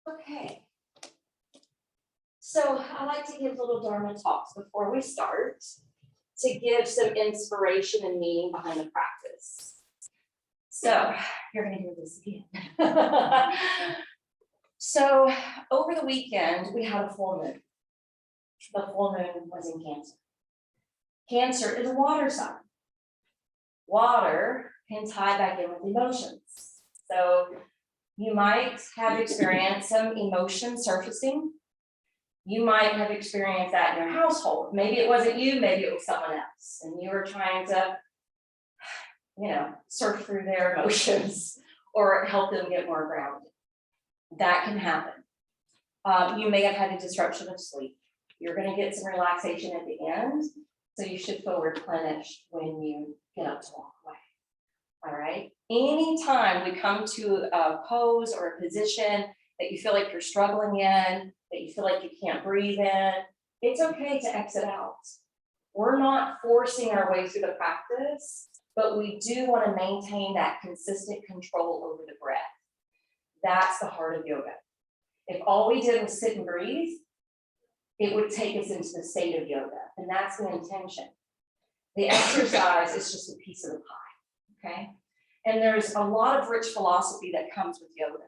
Okay. So I like to give little Dharma talks before we start to give some inspiration and meaning behind the practice. So you're going to hear this again. So over the weekend, we had a full moon. The full moon was in Cancer. Cancer is a water sign. Water can tie back in with emotions. So you might have experienced some emotion surfacing. You might have experienced that in your household. Maybe it wasn't you, maybe it was someone else. And you were trying to, surf through their emotions or help them get more grounded. That can happen. You may have had a disruption of sleep. You're going to get some relaxation at the end. So you should feel replenished when you get up to walk away. All right. Anytime we come to a pose or a position that you feel like you're struggling in, that you feel like you can't breathe in, it's okay to exit out. We're not forcing our way through the practice, but we do want to maintain that consistent control over the breath. That's the heart of yoga. If all we did was sit and breathe, it would take us into the state of yoga, and that's the intention. The exercise is just a piece of the pie, okay? And there's a lot of rich philosophy that comes with yoga,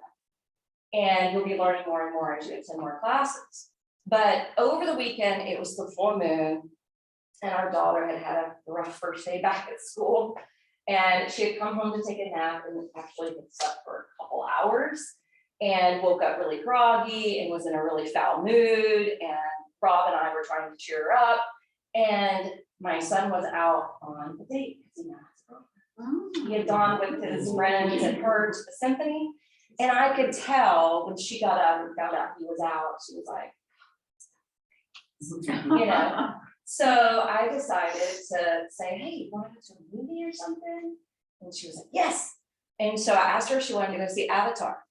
and you'll be learning more and more as you attend more classes. But over the weekend, it was the full moon, and our daughter had had a rough first day back at school, and she had come home to take a nap and actually had slept for a couple hours and woke up really groggy and was in a really foul mood, and Rob and I were trying to cheer her up, and my son was out on a date because he now has a girlfriend. He had gone with his friends and her to the symphony, and I could tell when she got up and found out he was out, she was like, So I decided to say, hey, you want to go to a movie or something? And she was like, yes. And so I asked her if she wanted to go see Avatar.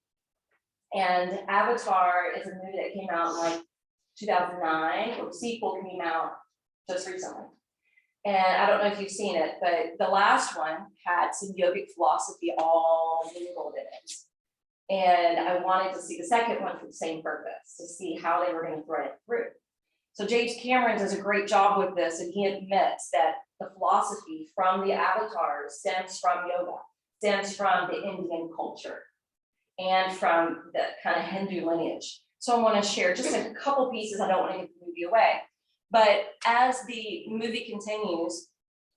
And Avatar is a movie that came out in like 2009, or the sequel came out just recently. And I don't know if you've seen it, but the last one had some yogic philosophy all mingled in it. And I wanted to see the second one for the same purpose, to see how they were going to thread it through. So James Cameron does a great job with this, and he admits that the philosophy from the avatars stems from yoga, stems from the Indian culture, and from the kind of Hindu lineage. So I want to share just a couple pieces. I don't want to give the movie away. But as the movie continues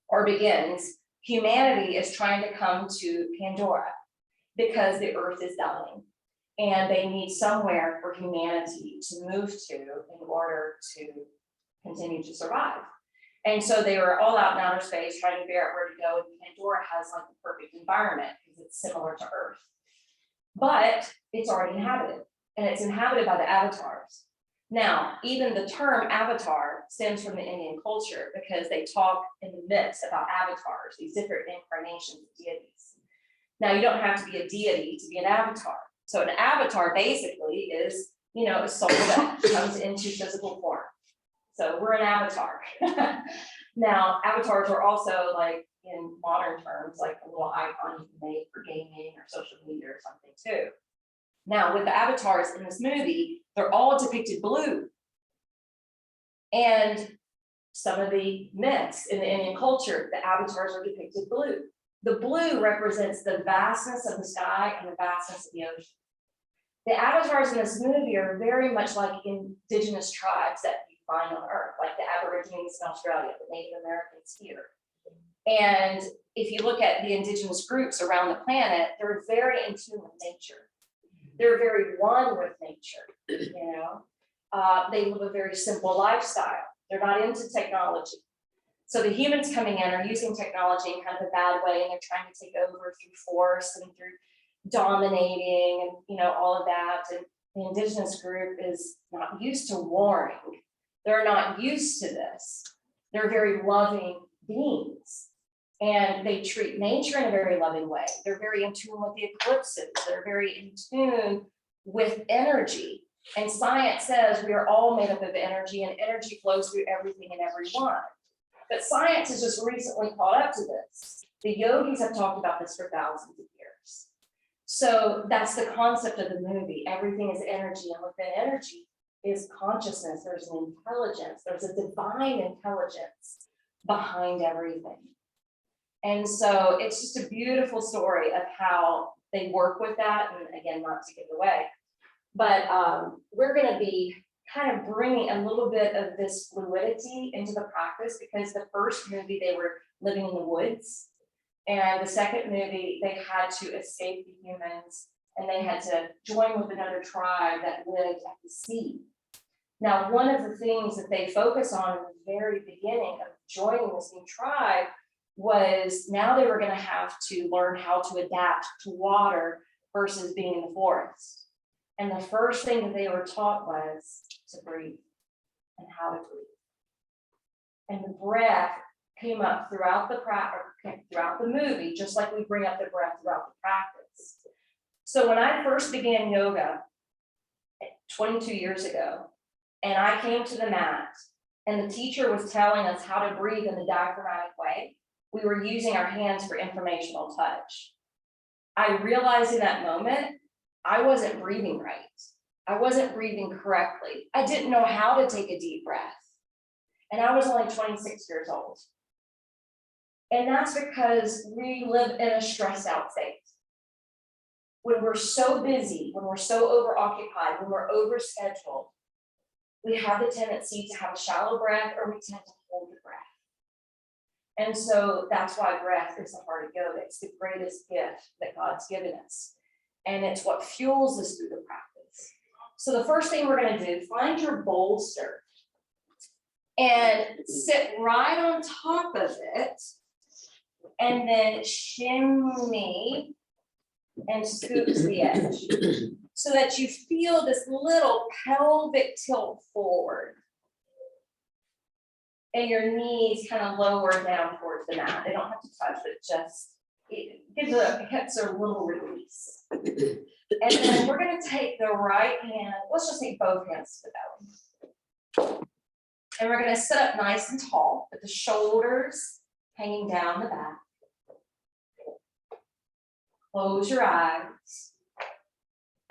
or begins, humanity is trying to come to Pandora because the earth is dying. And they need somewhere for humanity to move to in order to continue to survive. And so they were all out in outer space trying to figure out where to go. And Pandora has like the perfect environment because it's similar to Earth. But it's already inhabited, and it's inhabited by the avatars. Now, even the term avatar stems from the Indian culture because they talk in the myths about avatars, these different incarnations of deities. Now, you don't have to be a deity to be an avatar. So an avatar basically is, a soul that comes into physical form. So we're an avatar. Now, avatars are also like in modern terms, like a little icon you can make for gaming or social media or something too. Now, with the avatars in this movie, they're all depicted blue. And some of the myths in the Indian culture, the avatars are depicted blue. The blue represents the vastness of the sky and the vastness of the ocean. The avatars in this movie are very much like indigenous tribes that you find on Earth, like the Aborigines in Australia, the Native Americans here. And if you look at the indigenous groups around the planet, they're very in tune with nature. They're very one with nature, They live a very simple lifestyle. They're not into technology. So the humans coming in are using technology in kind of a bad way, and they're trying to take over through force and through dominating and all of that. And the indigenous group is not used to warring. They're not used to this. They're very loving beings, and they treat nature in a very loving way. They're very in tune with the eclipses. They're very in tune with energy. And science says we are all made up of energy, and energy flows through everything and everyone. But science has just recently caught up to this. The yogis have talked about this for thousands of years. So that's the concept of the movie. Everything is energy, and within energy is consciousness. There's an intelligence, there's a divine intelligence behind everything. And so it's just a beautiful story of how they work with that. And again, not to give away, but we're going to be kind of bringing a little bit of this fluidity into the practice, because the first movie they were living in the woods, and the second movie they had to escape the humans and they had to join with another tribe that lived at the sea. Now, one of the things that they focus on in the very beginning of joining this new tribe was now they were going to have to learn how to adapt to water versus being in the forest. And the first thing that they were taught was to breathe and how to breathe. And the breath came up throughout the movie, just like we bring up the breath throughout the practice. So when I first began yoga 22 years ago, and I came to the mat, and the teacher was telling us how to breathe in the diaphragmatic way, we were using our hands for informational touch. I realized in that moment, I wasn't breathing right. I wasn't breathing correctly. I didn't know how to take a deep breath. And I was only 26 years old. And that's because we live in a stressed out state. When we're so busy, when we're so overoccupied, when we're overscheduled, we have the tendency to have a shallow breath, or we tend to hold the breath. And so that's why breath is the heart of yoga. It's the greatest gift that God's given us. And it's what fuels us through the practice. So the first thing we're going to do, find your bolster and sit right on top of it, and then shimmy and scoop to the edge so that you feel this little pelvic tilt forward. And your knees kind of lower down towards the mat. They don't have to touch it, just it gives the hips a little release. And then we're going to take the right hand, let's just take both hands to the belly. And we're going to sit up nice and tall with the shoulders hanging down the back. Close your eyes.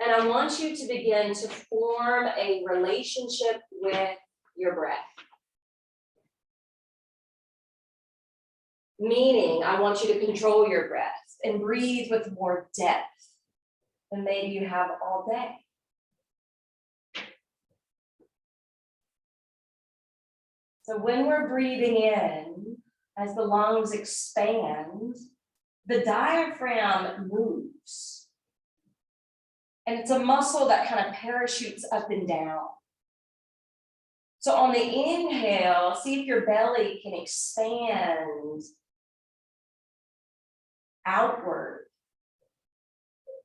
And I want you to begin to form a relationship with your breath. Meaning, I want you to control your breath and breathe with more depth than maybe you have all day. So when we're breathing in, as the lungs expand, the diaphragm moves. And it's a muscle that kind of parachutes up and down. So on the inhale, see if your belly can expand outward.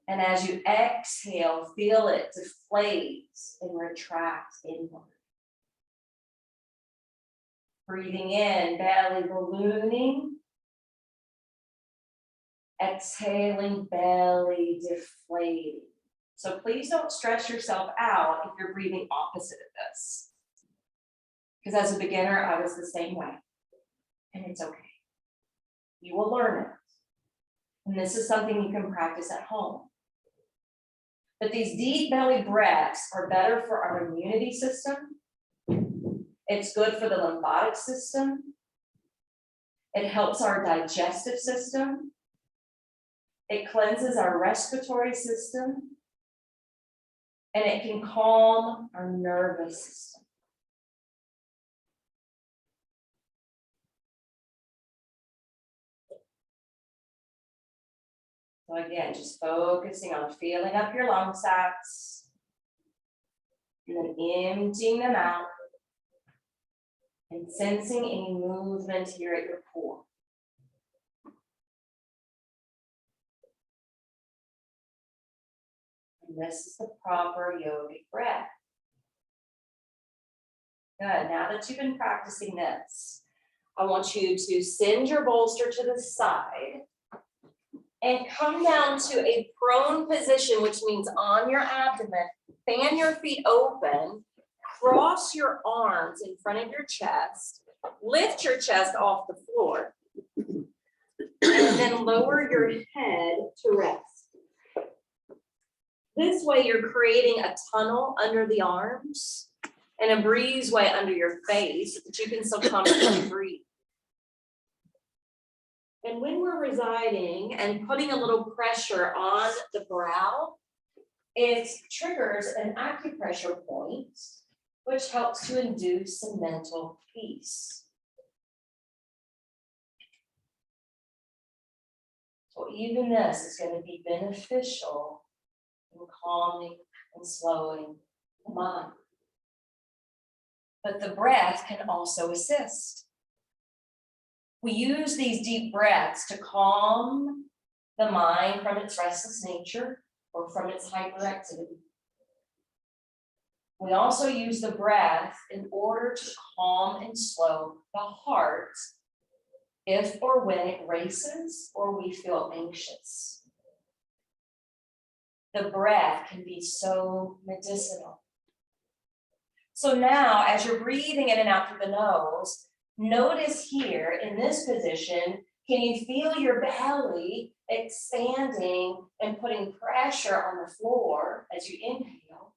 And as you exhale, feel it deflate and retract inward. Breathing in, belly ballooning. Exhaling, belly deflating. So please don't stress yourself out if you're breathing opposite of this. Because as a beginner, I was the same way. And it's okay. You will learn it. And this is something you can practice at home. But these deep belly breaths are better for our immunity system. It's good for the lymphatic system. It helps our digestive system. It cleanses our respiratory system. And it can calm our nervous system. So again, just focusing on filling up your lung sacs and then emptying them out and sensing any movement here at your core. And this is the proper yogic breath. Good. Now that you've been practicing this, I want you to send your bolster to the side and come down to a prone position, which means on your abdomen. Fan your feet open, cross your arms in front of your chest, lift your chest off the floor, and and then lower your head to rest. This way you're creating a tunnel under the arms and a breezeway under your face so that you can still comfortably breathe. And when we're residing and putting a little pressure on the brow, it triggers an acupressure point, which helps to induce some mental peace. So even this is going to be beneficial in calming and slowing the mind. But the breath can also assist. We use these deep breaths to calm the mind from its restless nature or from its hyperactivity. We also use the breath in order to calm and slow the heart if or when it races or we feel anxious. The breath can be so medicinal. So now, as you're breathing in and out through the nose, notice here in this position, can you feel your belly expanding and putting pressure on the floor as you inhale,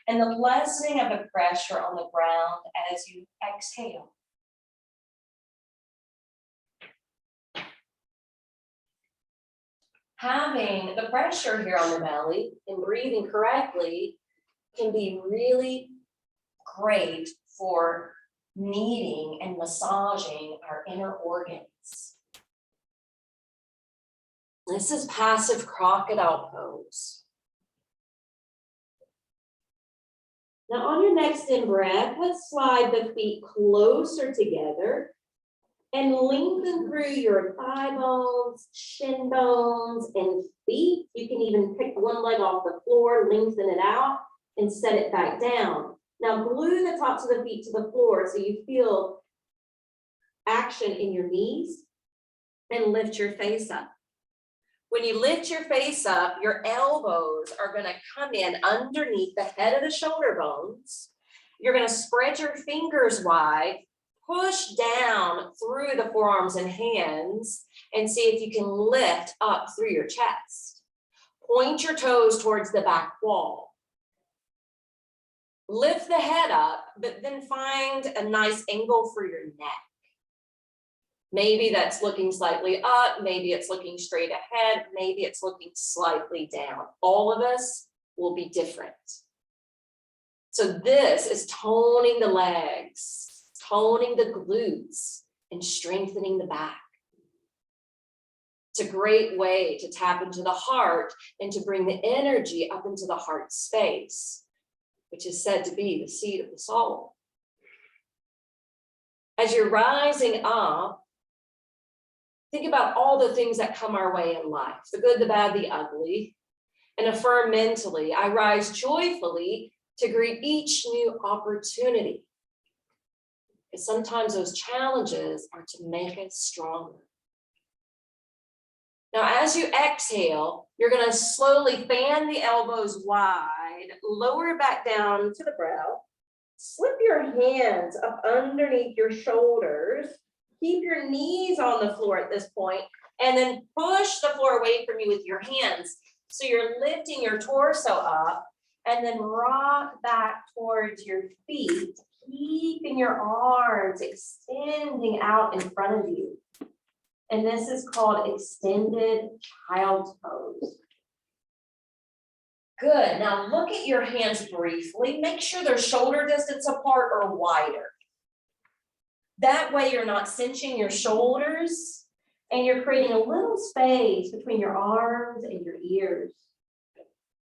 and the lessening of the pressure on the ground as you exhale? Having the pressure here on the belly and breathing correctly can be really great for kneading and massaging our inner organs. This is passive crocodile pose. Now on your next in breath, let's slide the feet closer together and lengthen through your thigh bones, shin bones, and feet. You can even pick one leg off the floor, lengthen it out, and set it back down. Now glue the tops of the feet to the floor so you feel action in your knees, and lift your face up. When you lift your face up, your elbows are going to come in underneath the head of the shoulder bones. You're going to spread your fingers wide, push down through the forearms and hands, and see if you can lift up through your chest. Point your toes towards the back wall. Lift the head up, but then find a nice angle for your neck. Maybe that's looking slightly up, maybe it's looking straight ahead, maybe it's looking slightly down. All of us will be different. So this is toning the legs, toning the glutes, and strengthening the back. It's a great way to tap into the heart and to bring the energy up into the heart space, which is said to be the seat of the soul. As you're rising up, think about all the things that come our way in life, the good, the bad, the ugly, and affirm mentally, I rise joyfully to greet each new opportunity. Because sometimes those challenges are to make us stronger. Now, as you exhale, you're going to slowly fan the elbows wide, lower back down to the brow, slip your hands up underneath your shoulders, keep your knees on the floor at this point, and then push the floor away from you with your hands. So you're lifting your torso up, and then rock back towards your feet, keeping your arms extending out in front of you. And this is called extended child's pose. Good. Now look at your hands briefly. Make sure they're shoulder distance apart or wider. That way you're not cinching your shoulders and you're creating a little space between your arms and your ears,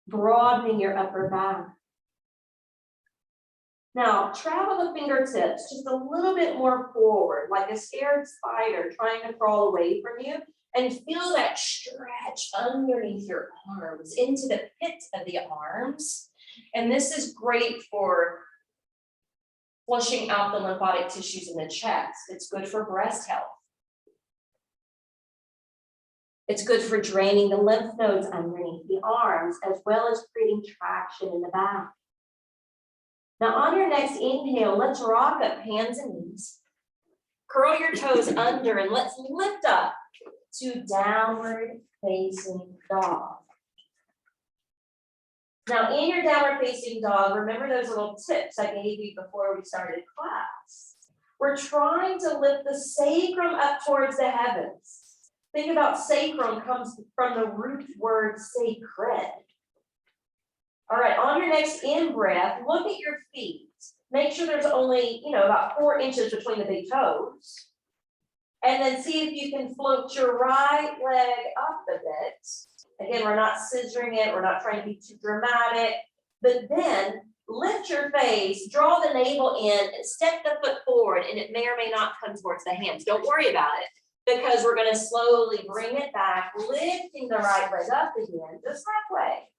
broadening your upper back. Now, travel the fingertips just a little bit more forward, like a scared spider trying to crawl away from you, and feel that stretch underneath your arms into the pit of the arms. And this is great for flushing out the lymphatic tissues in the chest. It's good for breast health. It's good for draining the lymph nodes underneath the arms, as well as creating traction in the back. Now on your next inhale, let's rock up hands and knees. Curl your toes under and let's lift up. to downward facing dog. Now, in your downward facing dog, remember those little tips I gave you before we started class. We're trying to lift the sacrum up towards the heavens. Think about sacrum comes from the root word sacred. All right, on your next in-breath, look at your feet. Make sure there's only, about 4 inches between the big toes. And then see if you can float your right leg up a bit. Again, we're not scissoring it. We're not trying to be too dramatic. But then lift your face, draw the navel in, and step the foot forward. And it may or may not come towards the hands. Don't worry about it, because we're going to slowly bring it back, lifting the right leg up again, just halfway.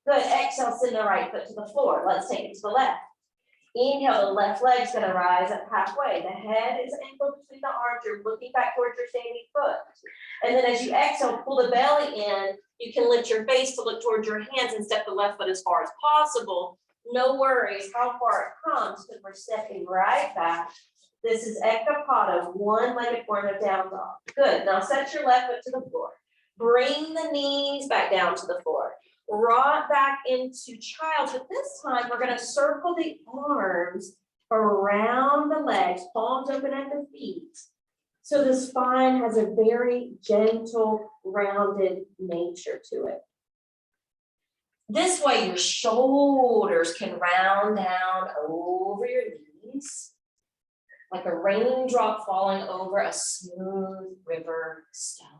Good. Exhale, send the right foot to the floor. Let's take it to the left. Inhale, the left leg's going to rise up halfway. The head is angled between the arms. You're looking back towards your standing foot. And then as you exhale, pull the belly in. You can lift your face to look towards your hands and step the left foot as far as possible. No worries how far it comes, because we're stepping right back. This is Ecto Pada, one-legged form of down dog. Good. Now set your left foot to the floor. Bring the knees back down to the floor. Rock back into child's, but this time we're going to circle the arms around the legs, palms open at the feet. So the spine has a very gentle, rounded nature to it. This way your shoulders can round down over your knees, like a raindrop falling over a smooth river stone.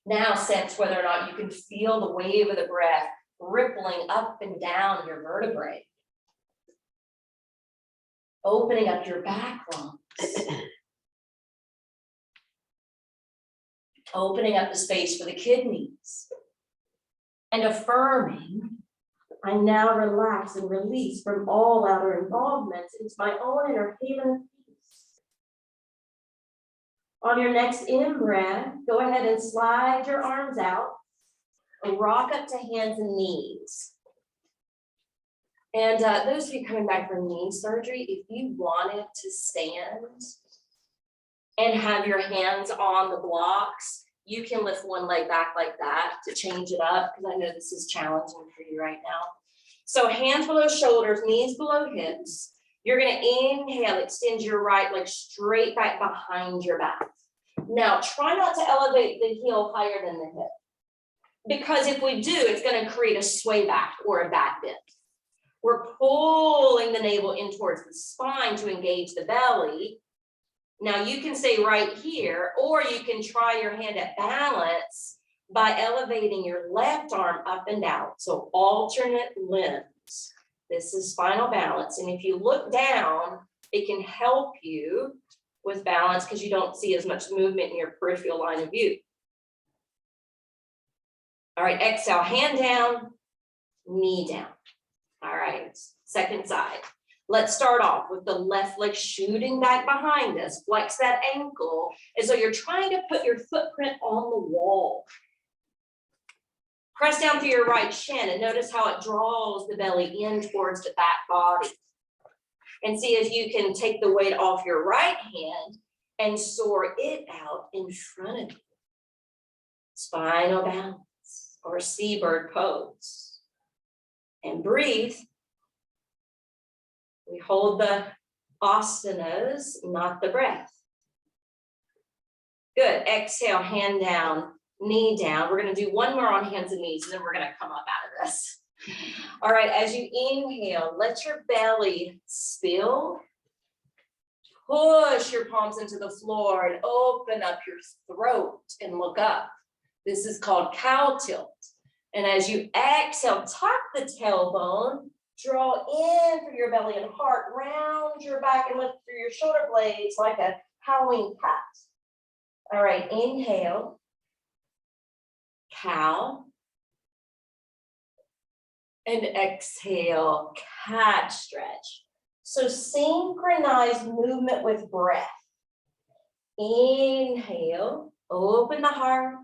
Now sense whether or not you can feel the wave of the breath rippling up and down your vertebrae. Opening up your back lungs. Opening up the space for the kidneys. And affirming, I now relax and release from all outer involvements into my own inner haven of peace. On your next in-breath, go ahead and slide your arms out, rock up to hands and knees. And those of you coming back from knee surgery, if you wanted to stand and have your hands on the blocks, you can lift one leg back like that to change it up, because I know this is challenging for you right now. So hands below shoulders, knees below hips. You're going to inhale, extend your right leg straight back behind your back. Now, try not to elevate the heel higher than the hip, because if we do, it's going to create a sway back or a back bend. We're pulling the navel in towards the spine to engage the belly. Now, you can stay right here, or you can try your hand at balance by elevating your left arm up and out. So alternate limbs. This is spinal balance. And if you look down, it can help you with balance because you don't see as much movement in your peripheral line of view. All right, exhale, hand down, knee down. All right, second side. Let's start off with the left leg shooting back behind us. Flex that ankle as though you're trying to put your footprint on the wall. Press down through your right shin and notice how it draws the belly in towards the back body. And see if you can take the weight off your right hand and soar it out in front of you. Spinal balance or seabird pose. And breathe. We hold the asanas, not the breath. Good. Exhale, hand down, knee down. We're going to do one more on hands and knees, and then we're going to come up out of this. All right, as you inhale, let your belly spill. Push your palms into the floor and open up your throat and look up. This is called cow tilt. And as you exhale, tuck the tailbone, draw in through your belly and heart, round your back and lift through your shoulder blades like a howling cat. All right, inhale, cow. And exhale, cat stretch. So synchronize movement with breath. Inhale, open the heart.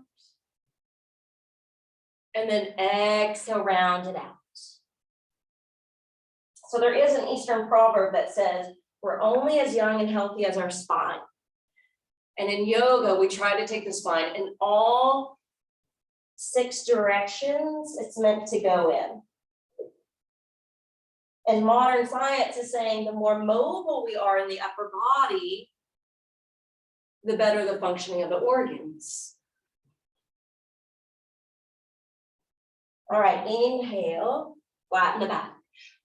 And then exhale, round it out. So there is an Eastern proverb that says, we're only as young and healthy as our spine. And in yoga, we try to take the spine in all 6 directions it's meant to go in. And modern science is saying the more mobile we are in the upper body, the better the functioning of the organs. All right, inhale, flatten the back.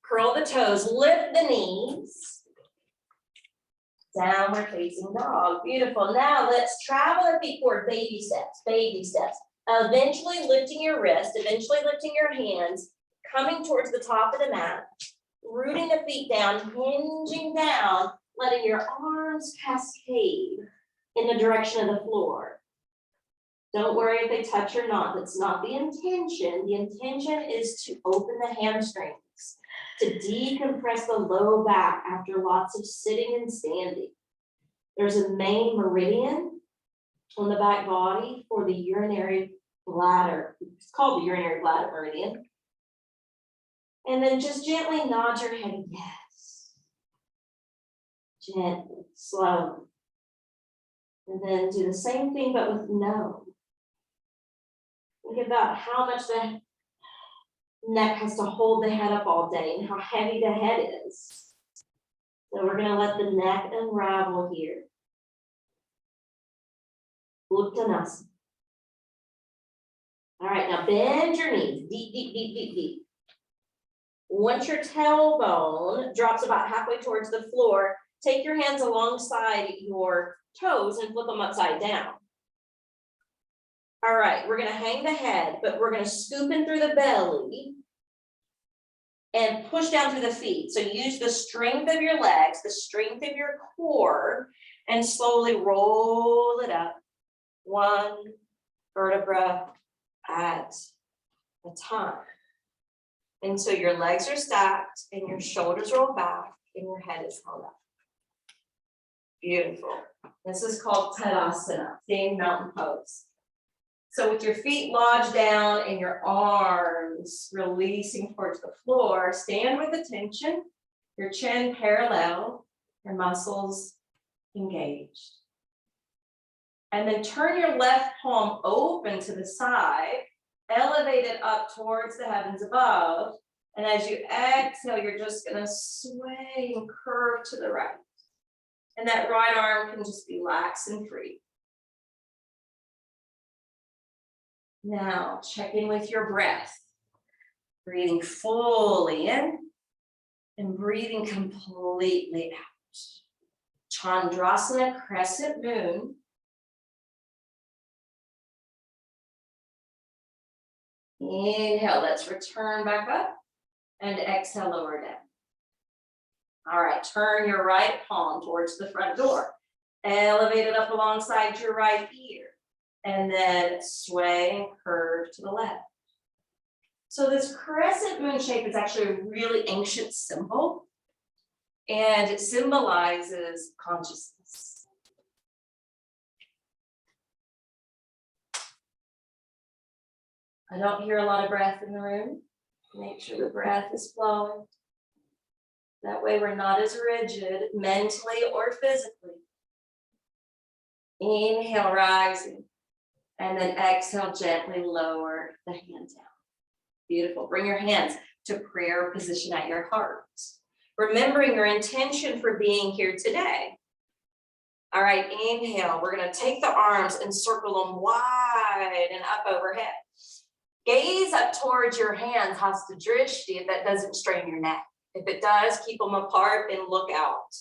Curl the toes, lift the knees. Downward facing dog, beautiful. Now let's travel our feet forward, baby steps, baby steps. Eventually lifting your wrist, eventually lifting your hands, coming towards the top of the mat, rooting the feet down, hinging down, letting your arms cascade in the direction of the floor. Don't worry if they touch or not, that's not the intention. The intention is to open the hamstrings, to decompress the low back after lots of sitting and standing. There's a main meridian on the back body for the urinary bladder. It's called the urinary bladder meridian. And then just gently nod your head, yes. Gently, slowly. And then do the same thing, but with no. Think about how much the neck has to hold the head up all day and how heavy the head is. So we're gonna let the neck unravel here. Uttanasana. All right, now bend your knees, deep, deep, deep, deep, deep. Once your tailbone drops about halfway towards the floor, take your hands alongside your toes and flip them upside down. All right, we're gonna hang the head, but we're gonna scoop in through the belly and push down through the feet. So use the strength of your legs, the strength of your core, and slowly roll it up, 1 vertebra at a time. Until your legs are stacked and your shoulders roll back and your head is held up. Beautiful. This is called Tadasana, seeing mountain pose. So with your feet lodged down and your arms releasing towards the floor, stand with attention, your chin parallel, your muscles engaged. And then turn your left palm open to the side, elevate it up towards the heavens above. And as you exhale, you're just gonna sway and curve to the right. And that right arm can just be lax and free. Now, check in with your breath. Breathing fully in and breathing completely out. Chandrasana, crescent moon. Inhale, let's return back up and exhale, lower down. All right, turn your right palm towards the front door. Elevate it up alongside your right ear. And then sway and curve to the left. So this crescent moon shape is actually a really ancient symbol, and it symbolizes consciousness. I don't hear a lot of breath in the room. Make sure the breath is flowing. That way we're not as rigid mentally or physically. Inhale, rising. And then exhale, gently lower the hands down. Beautiful. Bring your hands to prayer position at your heart. Remembering your intention for being here today. All right, inhale. We're going to take the arms and circle them wide and up overhead. Gaze up towards your hands, hasta drishti, if that doesn't strain your neck. If it does, keep them apart and look out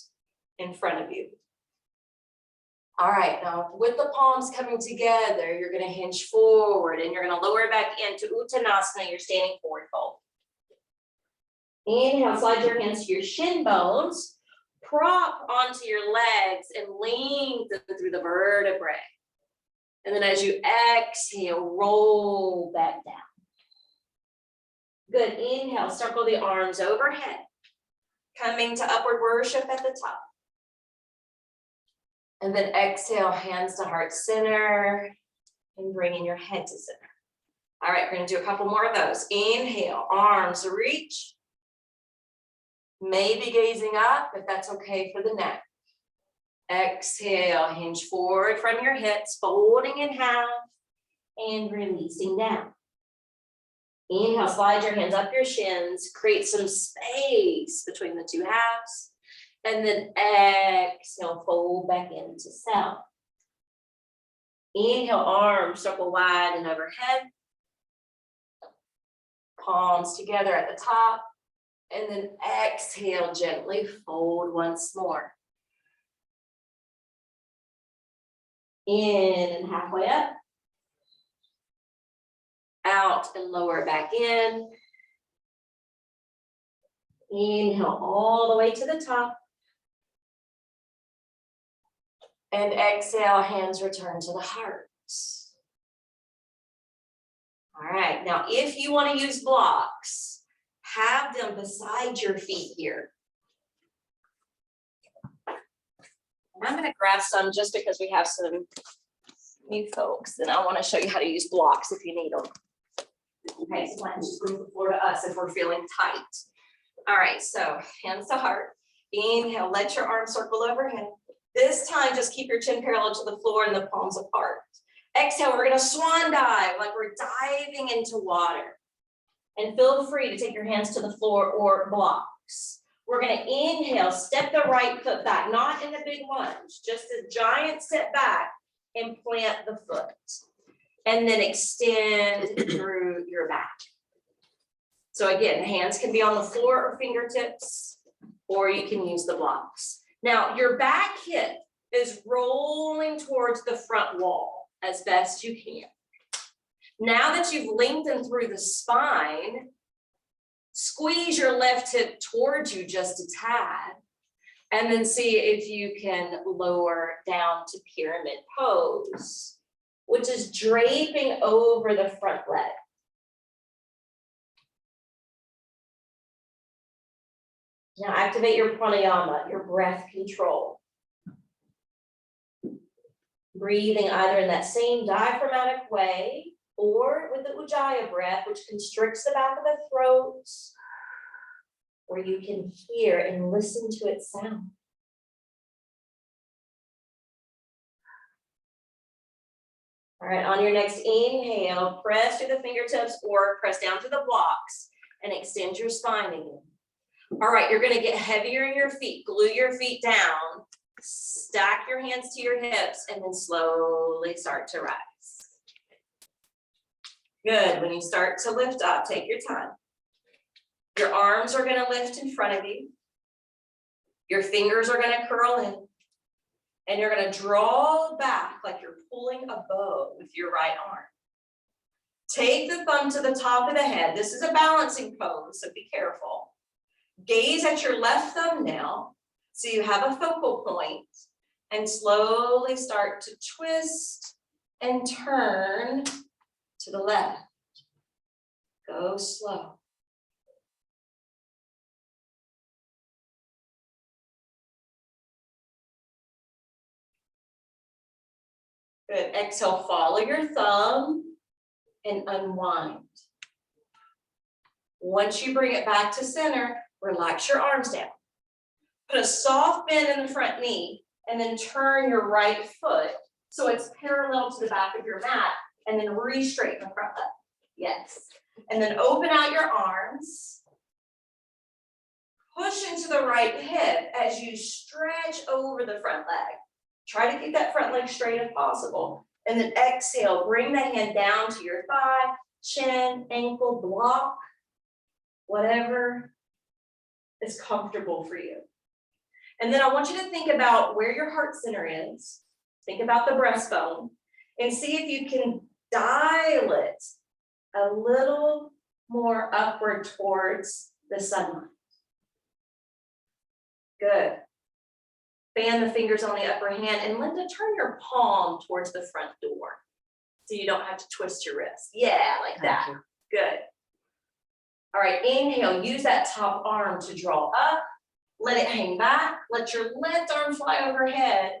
in front of you. All right, now with the palms coming together, you're going to hinge forward and you're going to lower back into Uttanasana. You're standing forward fold. Inhale, slide your hands to your shin bones, prop onto your legs and lengthen through the vertebrae. And then as you exhale, roll back down. Good, inhale, circle the arms overhead, coming to upward worship at the top. And then exhale, hands to heart center, and bringing your head to center. All right, we're gonna do a couple more of those. Inhale, arms reach. Maybe gazing up, if that's okay for the neck. Exhale, hinge forward from your hips, folding in half and releasing down. Inhale, slide your hands up your shins, create some space between the two halves, and then exhale, fold back into cell. Inhale, arms circle wide and overhead. Palms together at the top, and then exhale, gently fold once more. In and halfway up. Out and lower back in. Inhale all the way to the top. And exhale, hands return to the heart. All right, now if you want to use blocks, have them beside your feet here. And I'm going to grab some just because we have some new folks, and I want to show you how to use blocks if you need them. Okay, so let's just bring the floor to us if we're feeling tight. All right, so hands to heart. Inhale, let your arms circle overhead. This time, just keep your chin parallel to the floor and the palms apart. Exhale, we're going to swan dive, like we're diving into water. And feel free to take your hands to the floor or blocks. We're going to inhale, step the right foot back, not in a big lunge, just a giant step back and plant the foot. And then extend through your back. So again, hands can be on the floor or fingertips, or you can use the blocks. Now, your back hip is rolling towards the front wall as best you can. Now that you've lengthened through the spine, squeeze your left hip towards you just a tad, and then see if you can lower down to pyramid pose, which is draping over the front leg. Now activate your pranayama, your breath control. Breathing either in that same diaphragmatic way or with the ujjayi breath, which constricts the back of the throat, where you can hear and listen to its sound. All right, on your next inhale, press to the fingertips or press down to the blocks and extend your spine again. All right, you're gonna get heavier in your feet. Glue your feet down, stack your hands to your hips, and then slowly start to rise. Good, when you start to lift up, take your time. Your arms are gonna lift in front of you. Your fingers are gonna curl in. And you're gonna draw back like you're pulling a bow with your right arm. Take the thumb to the top of the head. This is a balancing pose, so be careful. Gaze at your left thumbnail so you have a focal point, and slowly start to twist and turn to the left. Go slow. Good. Exhale, follow your thumb and unwind. Once you bring it back to center, relax your arms down. Put a soft bend in the front knee and then turn your right foot so it's parallel to the back of your mat, and then re-straighten the front leg. Yes. And then open out your arms. Push into the right hip as you stretch over the front leg. Try to keep that front leg straight if possible. And then exhale, bring the hand down to your thigh, chin, ankle, block, whatever is comfortable for you. And then I want you to think about where your heart center is. Think about the breastbone and see if you can dial it a little more upward towards the sunlight. Good. Fan the fingers on the upper hand, and Linda, turn your palm towards the front door so you don't have to twist your wrist. Yeah, like that. Good. All right, inhale, use that top arm to draw up. Let it hang back. Let your left arm fly overhead.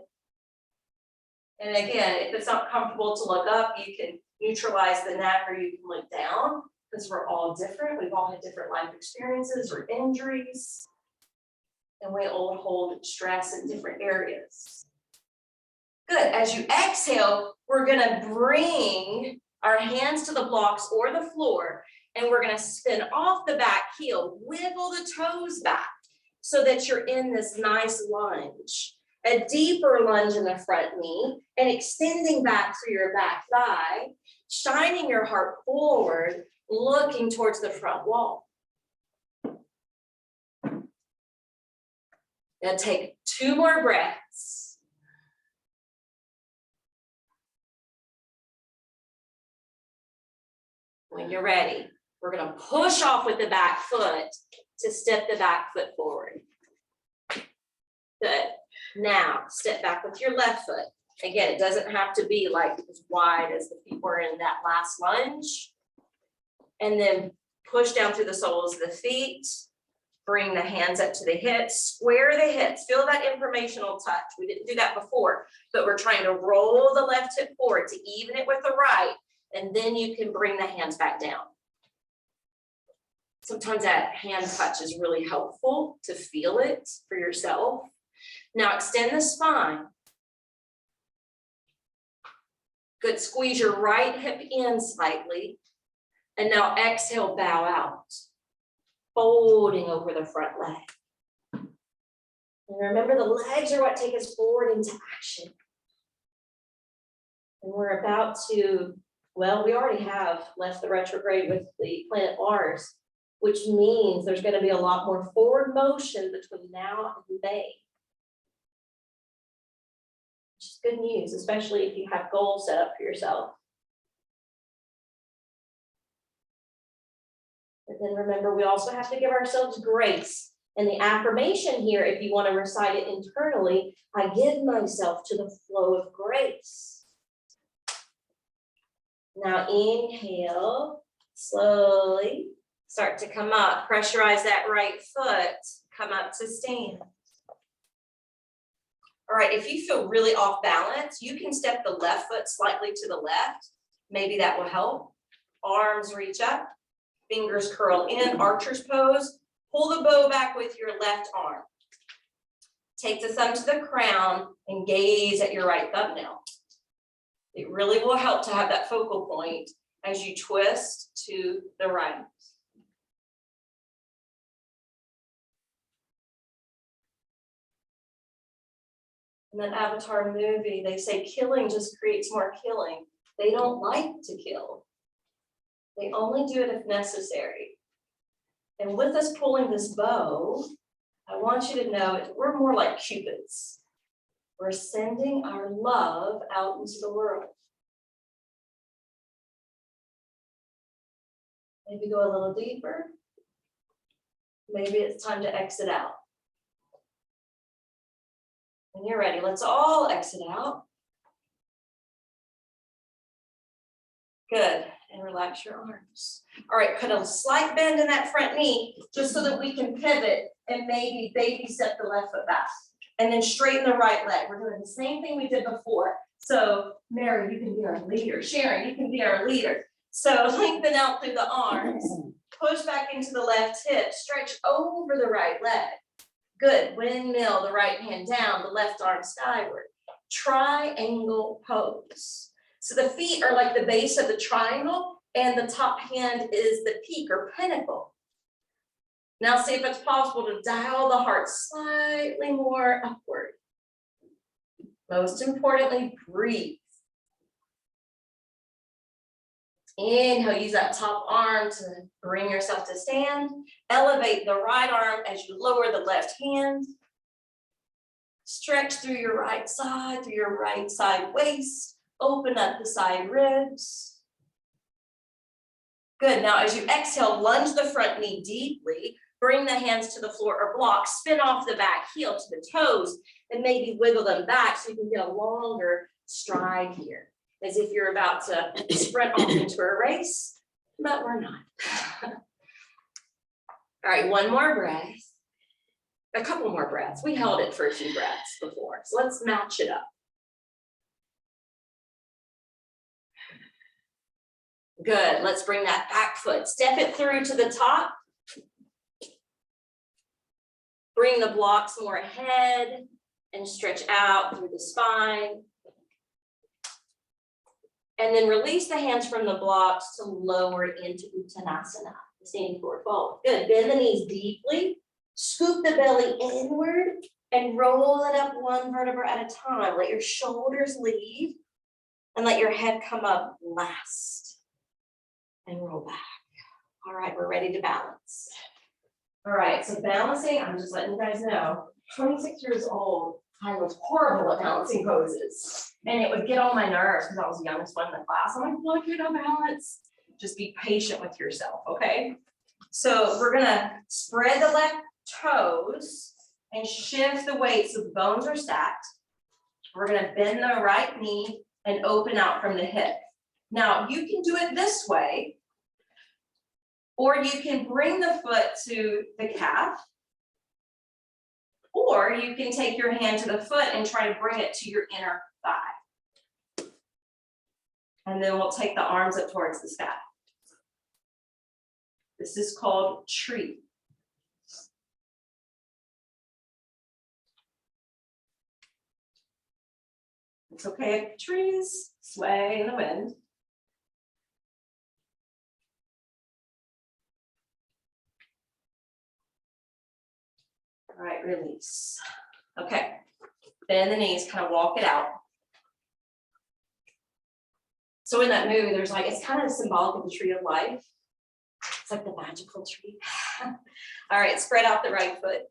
And again, if it's not comfortable to look up, you can neutralize the neck or you can look down, because we're all different. We've all had different life experiences or injuries. And we all hold stress in different areas. Good. As you exhale, we're going to bring our hands to the blocks or the floor, and we're going to spin off the back heel, wiggle the toes back so that you're in this nice lunge. A deeper lunge in the front knee and extending back through your back thigh, shining your heart forward, looking towards the front wall. Now take 2 more breaths. When you're ready, we're going to push off with the back foot to step the back foot forward. Good. Now, step back with your left foot. Again, it doesn't have to be like as wide as the feet were in that last lunge. And then push down through the soles of the feet. Bring the hands up to the hips. Square the hips. Feel that informational touch. We didn't do that before, but we're trying to roll the left hip forward to even it with the right. And then you can bring the hands back down. Sometimes that hand touch is really helpful to feel it for yourself. Now extend the spine. Good, squeeze your right hip in slightly. And now exhale, bow out. Folding over the front leg. And remember, the legs are what take us forward into action. And we're about to, well, we already have left the retrograde with the planet Mars, which means there's going to be a lot more forward motion between now and May. Which is good news, especially if you have goals set up for yourself. But then remember, we also have to give ourselves grace. And the affirmation here, if you want to recite it internally, I give myself to the flow of grace. Now inhale, slowly start to come up. Pressurize that right foot, come up to stand. All right, if you feel really off balance, you can step the left foot slightly to the left. Maybe that will help. Arms reach up, fingers curl in, archer's pose. Pull the bow back with your left arm. Take the thumb to the crown and gaze at your right thumbnail. It really will help to have that focal point as you twist to the right. In that Avatar movie, they say killing just creates more killing. They don't like to kill. They only do it if necessary. And with us pulling this bow, I want you to know we're more like Cupids. We're sending our love out into the world. Maybe go a little deeper. Maybe it's time to exit out. When you're ready, let's all exit out. Good, and relax your arms. All right, put a slight bend in that front knee just so that we can pivot and maybe baby step the left foot back. And then straighten the right leg. We're doing the same thing we did before. So Mary, you can be our leader. Sharon, you can be our leader. So lengthen out through the arms. Push back into the left hip. Stretch over the right leg. Good, windmill the right hand down, the left arm skyward. Triangle pose. So the feet are like the base of the triangle and the top hand is the peak or pinnacle. Now see if it's possible to dial the heart slightly more upward. Most importantly, breathe. Inhale, use that top arm to bring yourself to stand. Elevate the right arm as you lower the left hand. Stretch through your right side waist. Open up the side ribs. Good, now as you exhale, lunge the front knee deeply. Bring the hands to the floor or block. Spin off the back heel to the toes and maybe wiggle them back so you can get a longer stride here. As if you're about to sprint off into a race, but we're not. All right, one more breath. A couple more breaths. We held it for a few breaths before, so let's match it up. Good, let's bring that back foot. Step it through to the top. Bring the blocks more ahead and stretch out through the spine. And then release the hands from the blocks to lower into Uttanasana, the standing forward fold. Good, bend the knees deeply, scoop the belly inward, and roll it up one vertebra at a time. Let your shoulders lead, and let your head come up last. And roll back. All right, we're ready to balance. All right, so balancing, I'm just letting you guys know, 26 years old, I was horrible at balancing poses. And it would get on my nerves because I was the youngest one in the class. I'm like, look, you don't balance. Just be patient with yourself, okay? So we're gonna spread the left toes and shift the weight so the bones are stacked. We're gonna bend the right knee and open out from the hip. Now you can do it this way, or you can bring the foot to the calf, or you can take your hand to the foot and try to bring it to your inner thigh. And then we'll take the arms up towards the sky. This is called tree. It's okay if trees sway in the wind. All right, release. Okay, bend the knees, kind of walk it out. So in that movie, there's like, it's kind of symbolic of the tree of life. It's like the magical tree. All right, spread out the right foot.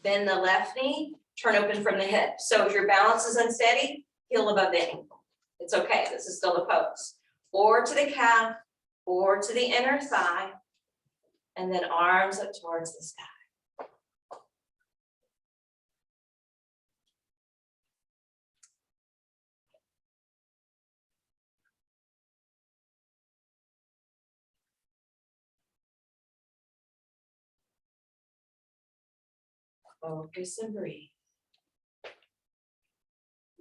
Bend the left knee, turn open from the hip. So if your balance is unsteady, heel above the ankle. It's okay, this is still the pose. Or to the calf, or to the inner thigh, and then arms up towards the sky. Focus and breathe.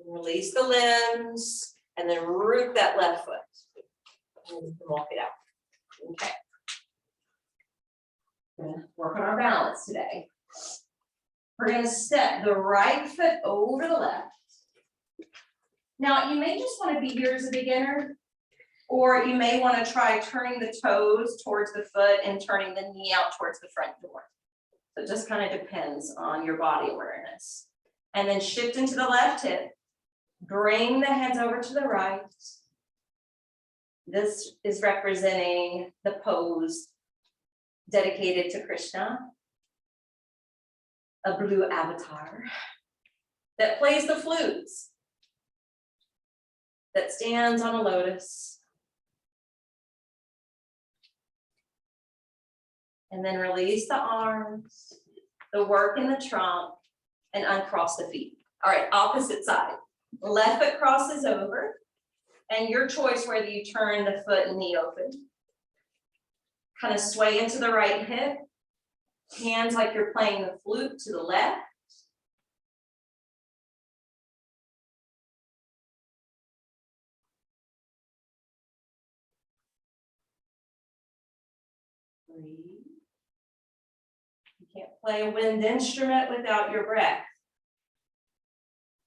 Release the limbs and then root that left foot. And you can walk it out. Okay. We're gonna work on our balance today. We're gonna step the right foot over the left. Now, you may just want to be here as a beginner, or you may want to try turning the toes towards the foot and turning the knee out towards the front door. So it just kind of depends on your body awareness. And then shift into the left hip. Bring the hands over to the right. This is representing the pose dedicated to Krishna, a blue avatar that plays the flutes, that stands on a lotus. And then release the arms, the work in the trunk, and uncross the feet. All right, opposite side. Left foot crosses over, and your choice whether you turn the foot and knee open. Kind of sway into the right hip. Hands like you're playing the flute to the left. Breathe. You can't play a wind instrument without your breath.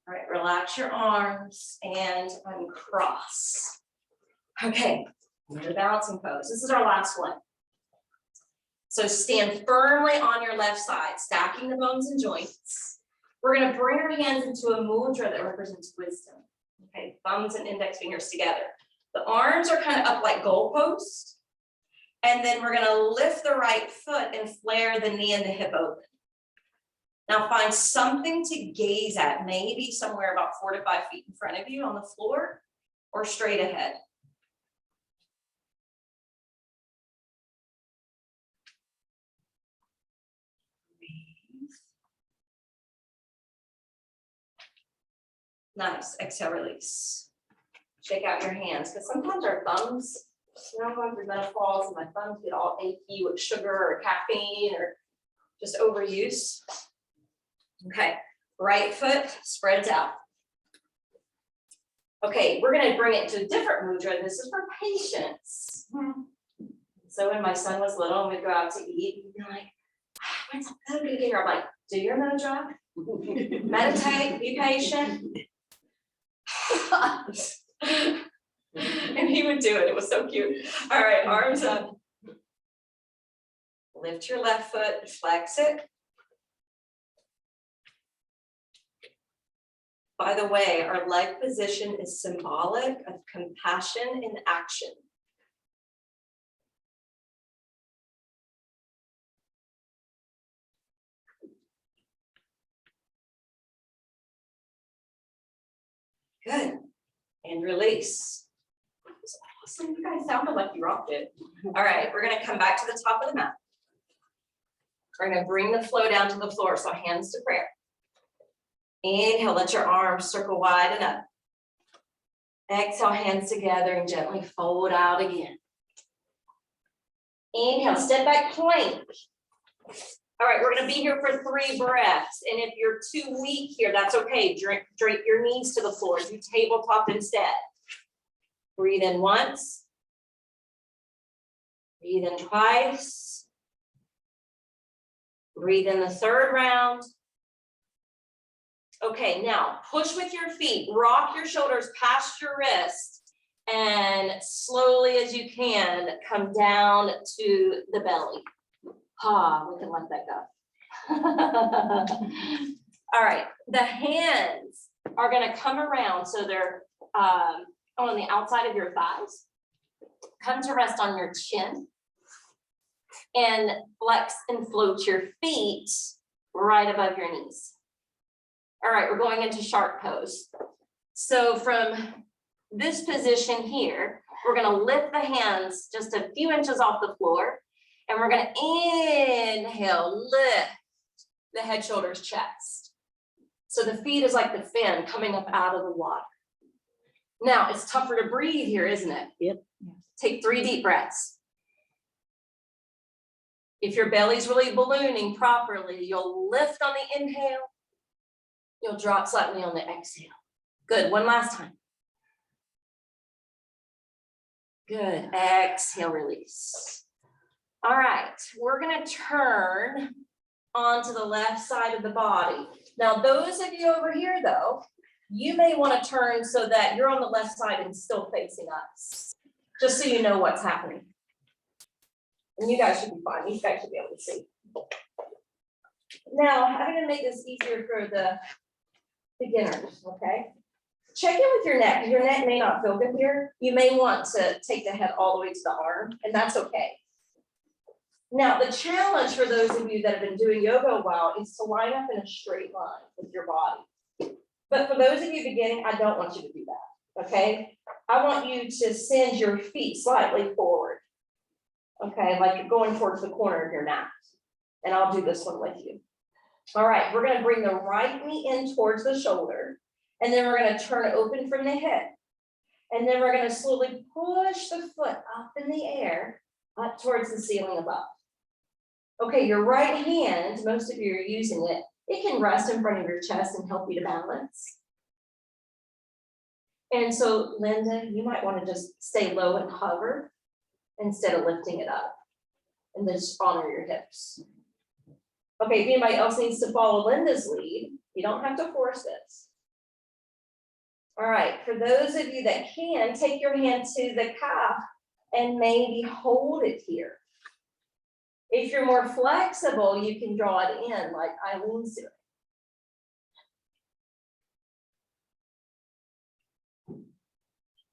All right, relax your arms and uncross. Okay, the balancing pose. This is our last one. So stand firmly on your left side, stacking the bones and joints. We're gonna bring our hands into a mudra that represents wisdom. Okay, thumbs and index fingers together. The arms are kind of up like goalposts. And then we're gonna lift the right foot and flare the knee and the hip open. Now find something to gaze at, maybe somewhere about 4 to 5 feet in front of you on the floor or straight ahead. Breathe. Nice, exhale, release. Shake out your hands, because sometimes our thumbs, I'm going through menopause and my thumbs get all achy with sugar or caffeine or just overuse. Okay, right foot spreads out. Okay, we're gonna bring it to a different mudra. This is for patience. So when my son was little and we'd go out to eat, he'd be like, when's the food here? I'm like, do your mudra, meditate, be patient. And he would do it. It was so cute. All right, arms up. Lift your left foot, flex it. By the way, our leg position is symbolic of compassion in action. Good. And release. Awesome. You guys sounded like you rocked it. All right, we're going to come back to the top of the mat. We're going to bring the flow down to the floor. So hands to prayer. Inhale, let your arms circle wide and up. Exhale, hands together and gently fold out again. Inhale, step back plank. All right, we're going to be here for 3 breaths. And if you're too weak here, that's okay. Drape your knees to the floor. Do tabletop instead. Breathe in once. Breathe in twice. Breathe in the 3rd round. Okay, now push with your feet. Rock your shoulders past your wrist. And slowly as you can, come down to the belly. We can let that go. All right, the hands are gonna come around so they're on the outside of your thighs. Come to rest on your chin. And flex and float your feet right above your knees. All right, we're going into shark pose. So from this position here, we're gonna lift the hands just a few inches off the floor. And we're gonna inhale, lift the head, shoulders, chest. So the feet is like the fin coming up out of the water. Now it's tougher to breathe here, isn't it? Yep. Take 3 deep breaths. If your belly's really ballooning properly, you'll lift on the inhale. You'll drop slightly on the exhale. Good, one last time. Good, exhale, release. All right, we're gonna turn onto the left side of the body. Now, those of you over here though, you may wanna turn so that you're on the left side and still facing us, just so you know what's happening. And you guys should be fine, you guys should be able to see. Now, I'm gonna make this easier for the beginners, okay? Check in with your neck. Your neck may not feel good here. You may want to take the head all the way to the arm, and that's okay. Now, the challenge for those of you that have been doing yoga a while is to line up in a straight line with your body. But for those of you beginning, I don't want you to do that, okay? I want you to send your feet slightly forward, okay? Like you're going towards the corner of your mat. And I'll do this one with you. All right, we're gonna bring the right knee in towards the shoulder, and then we're gonna turn open from the hip. And then we're gonna slowly push the foot up in the air, up towards the ceiling above. Okay, your right hand, most of you are using it, it can rest in front of your chest and help you to balance. And so, Linda, you might wanna just stay low and hover instead of lifting it up. And then just honor your hips. Okay, if anybody else needs to follow Linda's lead, you don't have to force this. All right, for those of you that can, take your hand to the calf and maybe hold it here. If you're more flexible, you can draw it in like Eileen's doing.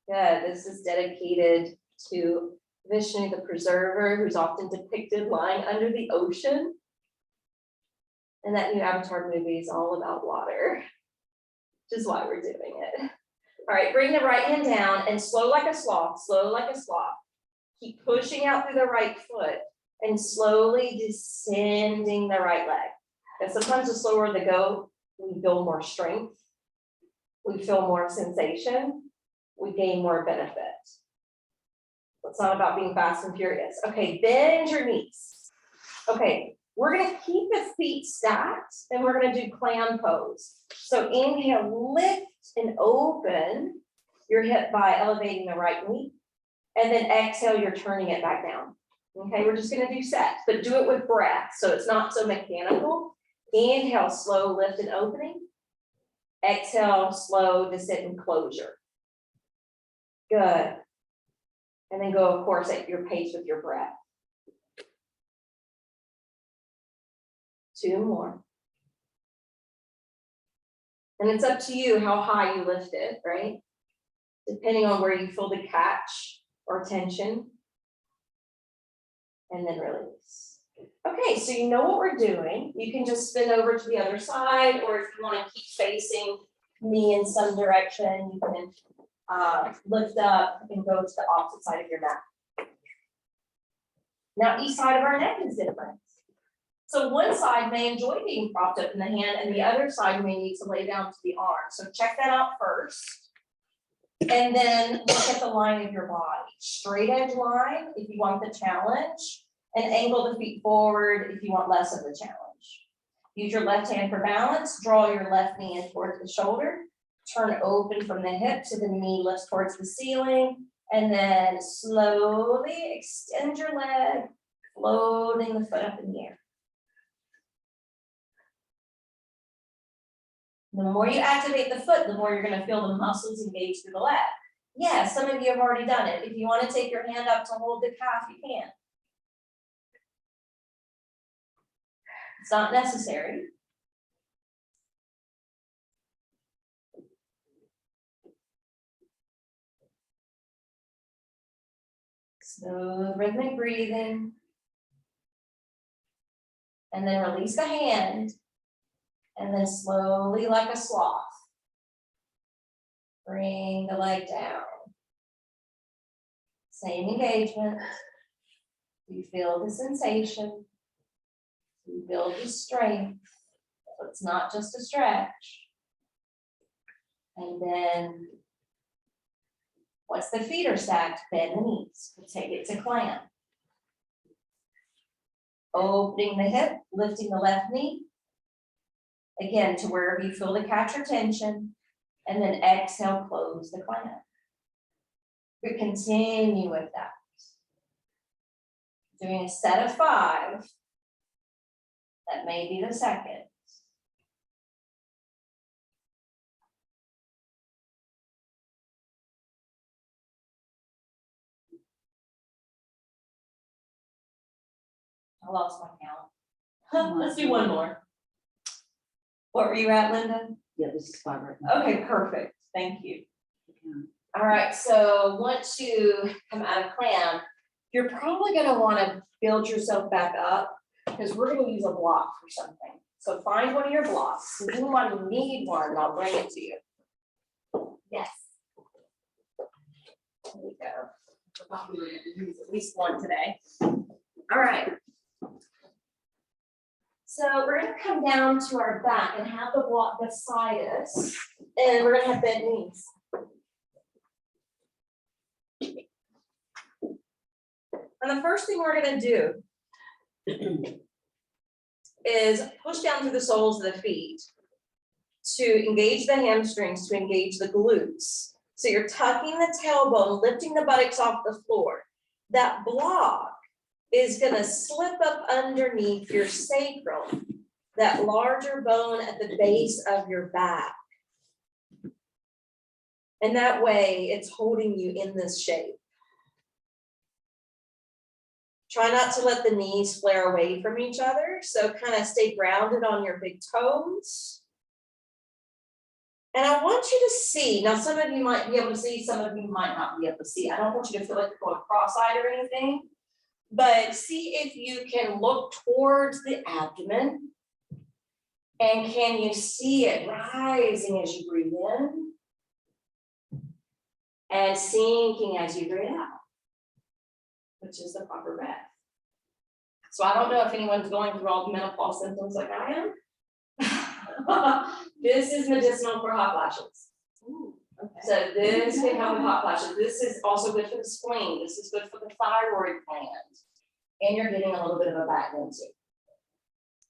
Good, this is dedicated to Vishnu the Preserver, who's often depicted lying under the ocean. And that new Avatar movie is all about water, which is why we're doing it. All right, bring the right hand down and slow like a sloth, slow like a sloth. Keep pushing out through the right foot and slowly descending the right leg. And sometimes the slower they go, we build more strength, we feel more sensation, we gain more benefit. It's not about being fast and furious. Okay, bend your knees. Okay, we're gonna keep the feet stacked and we're gonna do clam pose. So inhale, lift and open your hip by elevating the right knee. And then exhale, you're turning it back down. Okay, we're just gonna do sets, but do it with breath. So it's not so mechanical. Inhale, slow lift and opening. Exhale, slow descent and closure. Good. And then go, of course, at your pace with your breath. 2 more. And it's up to you how high you lift it, right? Depending on where you feel the catch or tension. And then release. Okay, so you know what we're doing. You can just spin over to the other side, or if you want to keep facing me in some direction, you can lift up and go to the opposite side of your mat. Now, each side of our neck is different. So one side may enjoy being propped up in the hand, and the other side may need to lay down to the arm. So check that out first. And then look at the line of your body. Straight edge line if you want the challenge, and angle the feet forward if you want less of the challenge. Use your left hand for balance. Draw your left knee in towards the shoulder. Turn open from the hip so the knee lifts towards the ceiling. And then slowly extend your leg, floating the foot up in the air. The more you activate the foot, the more you're going to feel the muscles engage through the leg. Yeah, some of you have already done it. If you want to take your hand up to hold the calf, you can. It's not necessary. Smooth rhythmic breathing. And then release the hand. And then slowly, like a sloth, bring the leg down. Same engagement. You feel the sensation. You build the strength. So it's not just a stretch. And then once the feet are stacked, bend the knees. We'll take it to clam. Opening the hip, lifting the left knee. Again, to wherever you feel the catch or tension, and then exhale, close the clam. We continue with that. Doing a set of 5. That may be the second. I lost my count. Let's do one more. What were you at, Linda? Yeah, this is 5 right now. Okay, perfect. Thank you. Yeah. All right, so once you come out of clam, you're probably going to want to build yourself back up because we're going to use a block for something. So find one of your blocks. If you want to need one, and I'll bring it to you. Yes. There we go. We're probably going to use at least one today. All right. So we're going to come down to our back and have the block beside us, and we're going to have bent knees. And the first thing we're going to do is push down through the soles of the feet to engage the hamstrings, to engage the glutes. So you're tucking the tailbone, lifting the buttocks off the floor. That block is going to slip up underneath your sacrum, that larger bone at the base of your back. And that way it's holding you in this shape. Try not to let the knees flare away from each other. So kind of stay grounded on your big toes. And I want you to see, now some of you might be able to see, some of you might not be able to see. I don't want you to feel like you're going cross-eyed or anything. But see if you can look towards the abdomen, and can you see it rising as you breathe in and sinking as you breathe out, which is the proper breath. So I don't know if anyone's going through all the menopause symptoms like I am. This is medicinal for hot flashes. Ooh, okay. So this can help with hot flashes. This is also good for the spleen. This is good for the thyroid gland. And you're getting a little bit of a back bend too.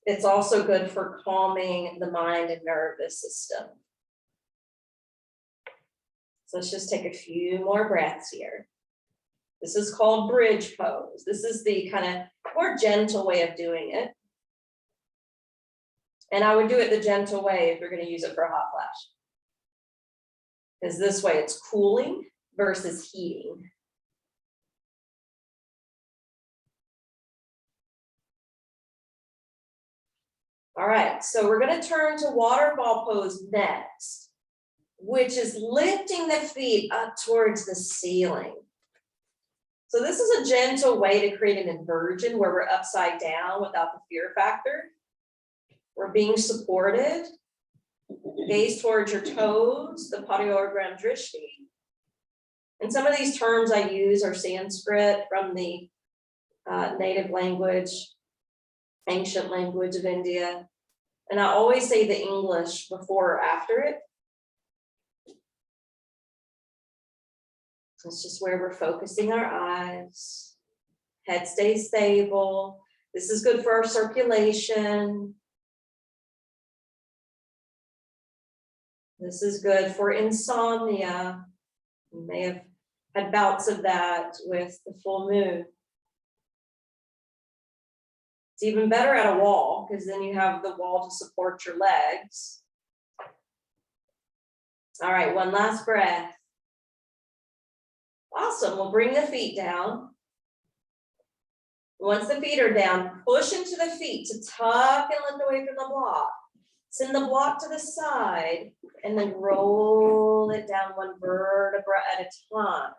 It's also good for calming the mind and nervous system. So let's just take a few more breaths here. This is called bridge pose. This is the kind of more gentle way of doing it. And I would do it the gentle way if you're going to use it for a hot flash. Because this way it's cooling versus heating. All right, so we're gonna turn to waterfall pose next, which is lifting the feet up towards the ceiling. So this is a gentle way to create an inversion where we're upside down without the fear factor. We're being supported. Gaze towards your toes, the Padyogram Drishti. And some of these terms I use are Sanskrit from the native language, ancient language of India. And I always say the English before or after it. It's just where we're focusing our eyes. Head stays stable. This is good for our circulation. This is good for insomnia. You may have had bouts of that with the full moon. It's even better at a wall because then you have the wall to support your legs. All right, one last breath. Awesome, we'll bring the feet down. Once the feet are down, push into the feet to tuck and lift away from the block. Send the block to the side and then roll it down one vertebra at a time.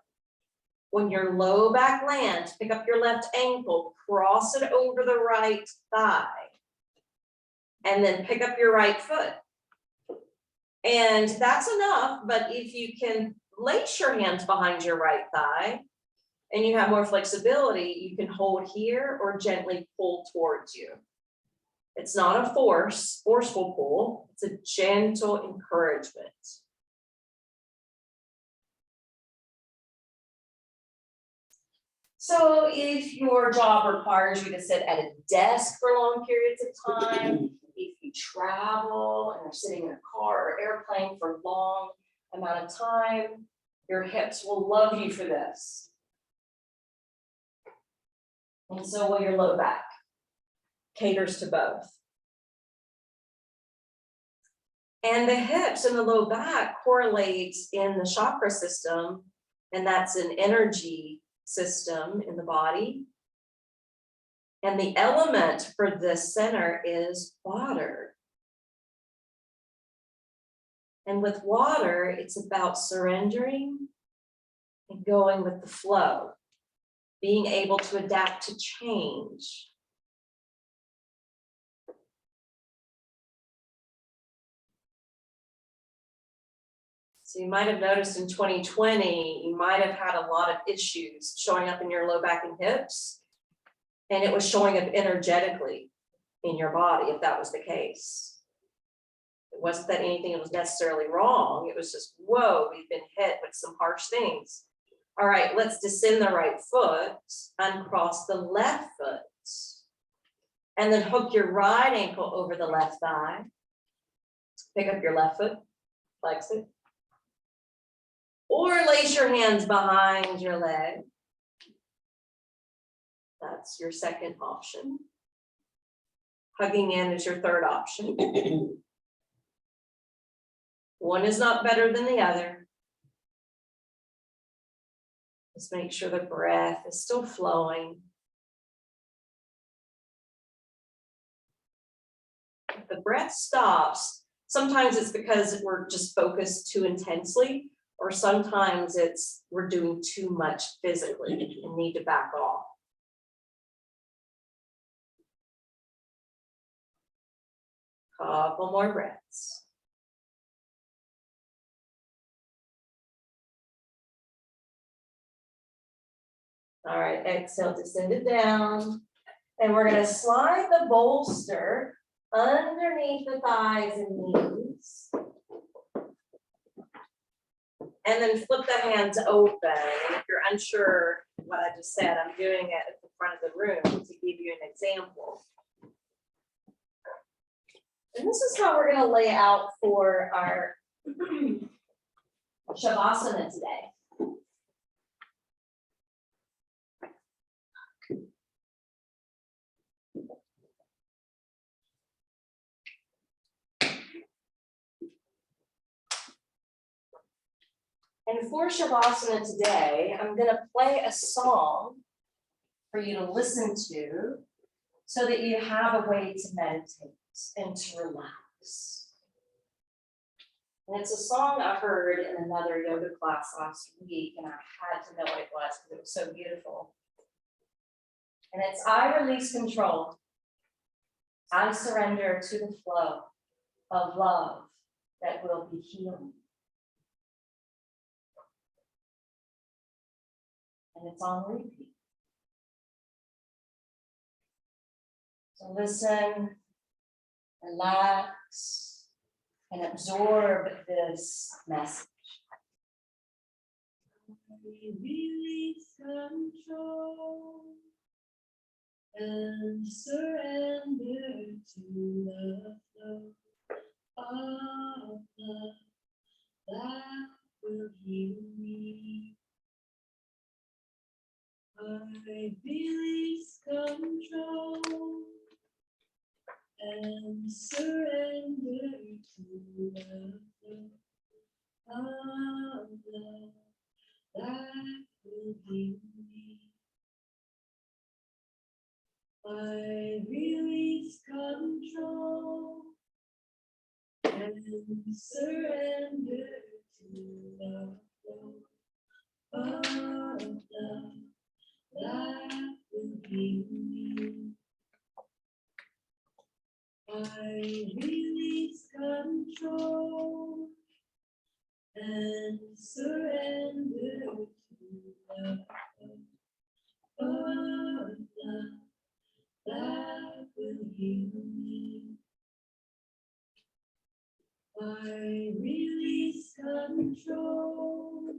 When your low back lands, pick up your left ankle, cross it over the right thigh, and then pick up your right foot. And that's enough, but if you can lace your hands behind your right thigh and you have more flexibility, you can hold here or gently pull towards you. It's not a forceful pull, it's a gentle encouragement. So if your job requires you to sit at a desk for long periods of time, if you travel and are sitting in a car or airplane for a long amount of time, your hips will love you for this. And so will your low back. Caters to both. And the hips and the low back correlates in the chakra system, and that's an energy system in the body. And the element for this center is water. And with water, it's about surrendering and going with the flow, being able to adapt to change. So you might have noticed in 2020, you might have had a lot of issues showing up in your low back and hips, and it was showing up energetically in your body if that was the case. It wasn't that anything was necessarily wrong, it was just, whoa, we've been hit with some harsh things. All right, let's descend the right foot, uncross the left foot, and then hook your right ankle over the left thigh. Pick up your left foot, flex it. Or lace your hands behind your leg. That's your second option. Hugging in is your third option. One is not better than the other. Just make sure the breath is still flowing. If the breath stops, sometimes it's because we're just focused too intensely, or sometimes it's we're doing too much physically and need to back off. Couple more breaths. All right, exhale, descend it down. And we're going to slide the bolster underneath the thighs and knees. And then flip the hands open. And if you're unsure what I just said, I'm doing it at the front of the room to give you an example. And this is how we're going to lay out for our Shavasana today. And for Shavasana today, I'm gonna play a song for you to listen to so that you have a way to meditate and to relax. And it's a song I heard in another yoga class last week, and I had to know what it was because it was so beautiful. And it's I release control. I surrender to the flow of love that will be healing. And it's on repeat. So listen, relax, and absorb this message. Release control and surrender to the flow of love that will heal me. I release control and surrender to the flow of love that will heal me. I release control and surrender to the flow of love that will heal me. I release control and surrender to the flow of love that will heal me. I release control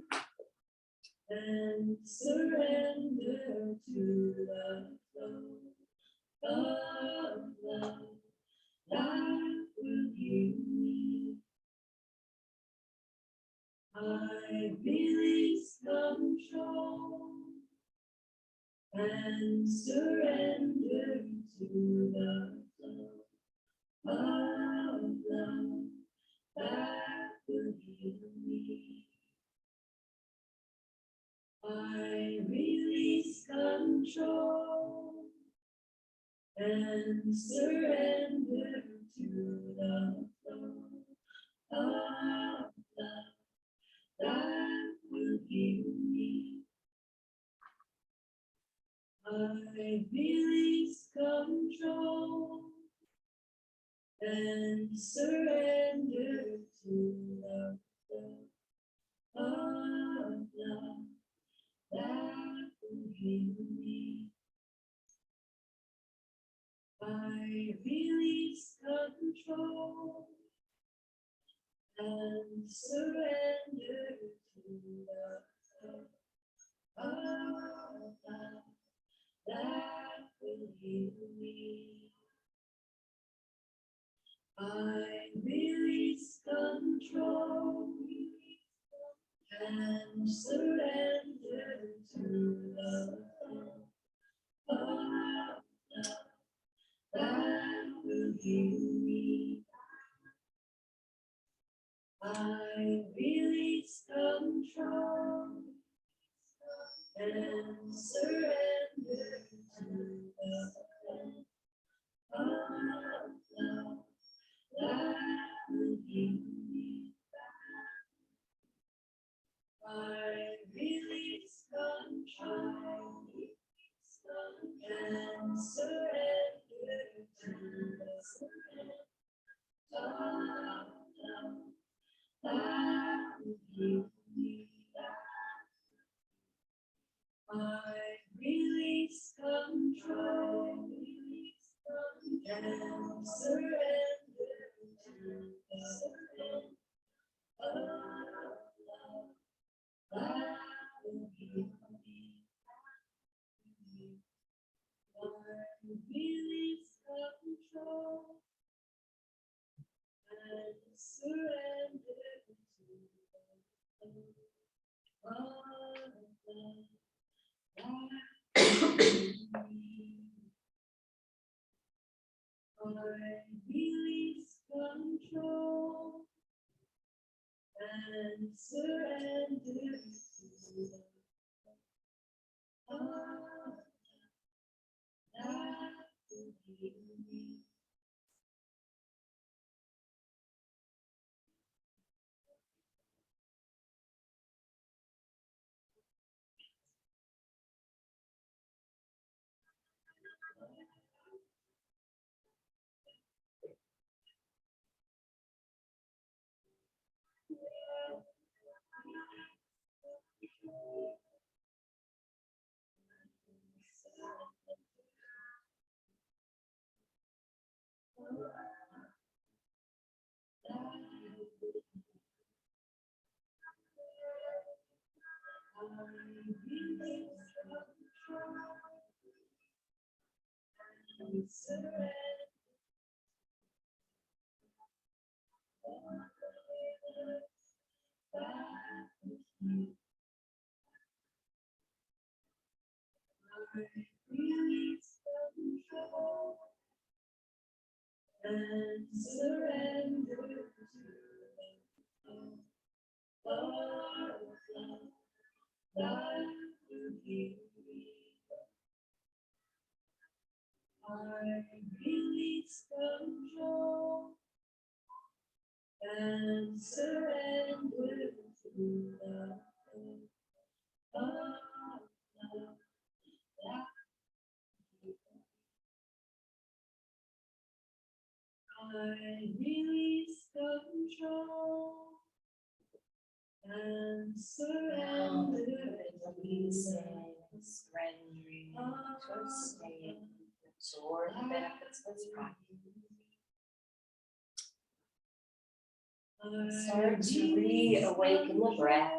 and surrender to the flow of love that will heal me. I release control and surrender to the flow of love that will heal me. I release control and surrender to the flow of love that will heal me. I release control and surrender to the flow of love that will heal me. I release control and surrender to the flow of love that will heal me. I release control and surrender to the flow of love that will heal me. I release control and surrender to the flow of love that will heal me. I release control and surrender to the flow of love that will heal me. I release control and surrender to the flow of love that will heal me. I release control and surrender to the flow of love that will heal me. I release control and And surrender I release control and surrender to the I release control and surrender, releasing, surrendering to a state, absorb the benefits of this practice. Start to reawaken the breath.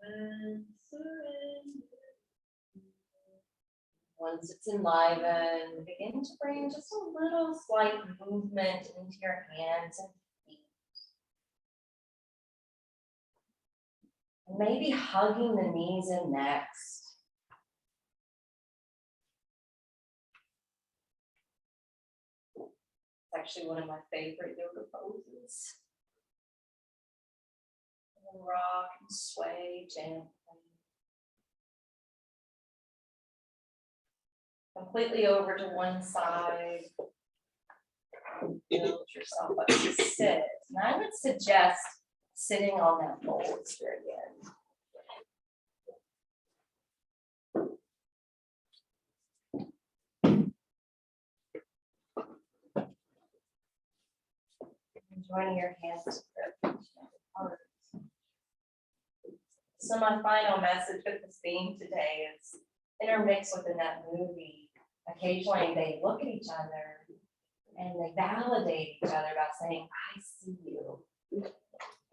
And surrender. Once it's enlivened, begin to bring just a little slight movement into your hands and feet. And maybe hugging the knees in next. It's actually one of my favorite yoga poses. And rock and sway gently. Completely over to one side. Build yourself up to sit. And I would suggest sitting on that bolster again. And joining your hands to your heart. So my final message with this theme today is intermixed within that movie. Occasionally they look at each other and they validate each other by saying, I see you.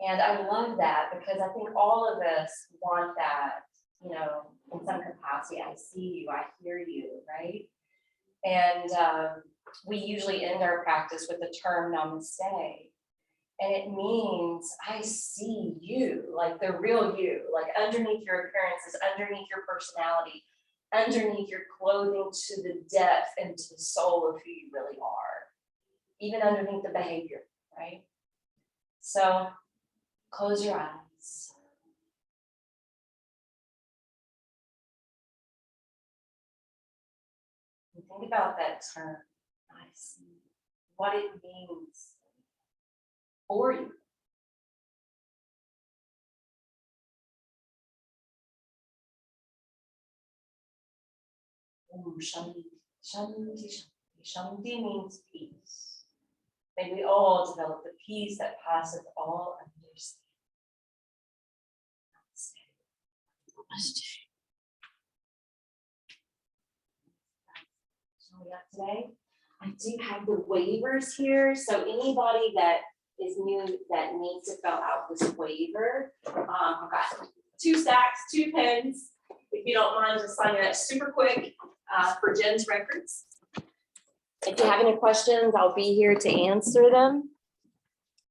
And I love that because I think all of us want that, you know, in some capacity. I see you, I hear you, right? And we usually end our practice with the term namaste. And it means I see you, like the real you, like underneath your appearances, underneath your personality, underneath your clothing, to the depth and to the soul of who you really are, even underneath the behavior, right? So close your eyes. And think about that term, I see, what it means for you. Shanti, shanti, shanti. Shanti means peace. May we all develop the peace that passeth all understanding. Namaste. So we got today. I do have the waivers here. So anybody that is new that needs to fill out this waiver, I've got 2 stacks, 2 pens. If you don't mind just signing that super quick for Jen's records. If you have any questions, I'll be here to answer them.